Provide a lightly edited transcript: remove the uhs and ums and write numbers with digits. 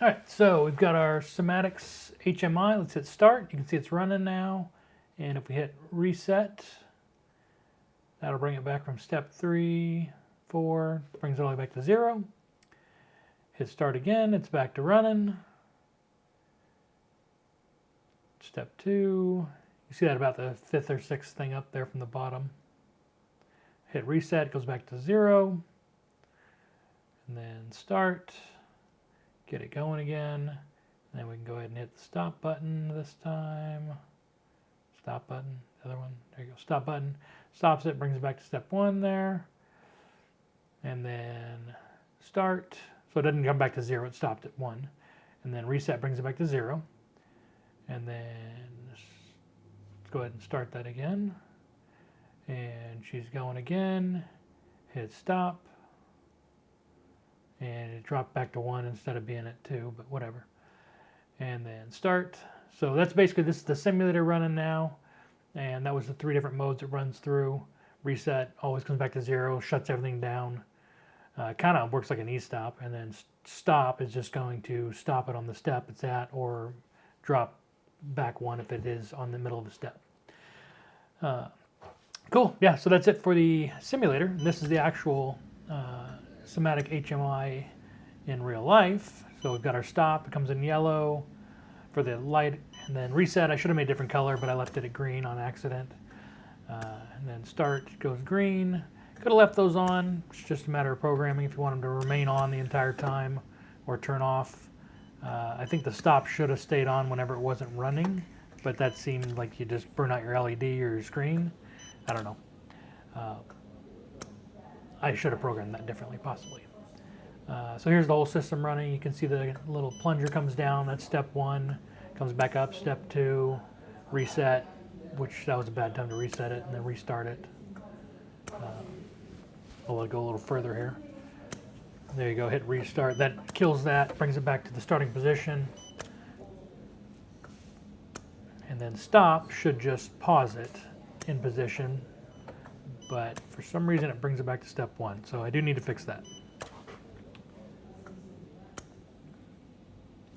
All right, so we've got our Siemens HMI. Let's hit start. You can see it's running now. And if we hit reset, that'll bring it back from step 3, 4, brings it all the way back to 0. Hit start again, it's back to running. Step 2, you see that about the 5th or 6th thing up there from the bottom. Hit reset, goes back to 0. And then start, get it going again. And then we can go ahead and hit the stop button this time. Stop button, the other one, there you go, stop button. Stops it, brings it back to step 1 there. And then start, so it doesn't come back to 0, it stopped at 1. And then reset brings it back to 0. And then let's go ahead and start that again. And she's going again, hit stop. And it dropped back to 1 instead of being at 2, but whatever. And then start. So that's basically, this is the simulator running now. And that was the 3 different modes it runs through. Reset always comes back to 0, shuts everything down. Kind of works like an e-stop. And then stop is just going to stop it on the step it's at, or drop back 1 if it is on the middle of the step. Cool. Yeah, so that's it for the simulator. And this is the actual Siemens HMI in real life. So we've got our stop, it comes in yellow for the light, and then reset. I should have made a different color, but I left it at green on accident. And then start goes green. Could have left those on. It's just a matter of programming if you want them to remain on the entire time or turn off. I think the stop should have stayed on whenever it wasn't running, but that seemed like you just burn out your LED or your screen. I don't know. I should have programmed that differently, possibly. So here's the whole system running. You can see the little plunger comes down. That's step 1. Comes back up, step 2. Reset, which that was a bad time to reset it, and then restart it. I'll let it go a little further here. There you go, hit restart. That kills that, brings it back to the starting position. And then stop should just pause it in position, but for some reason it brings it back to step 1. So I do need to fix that.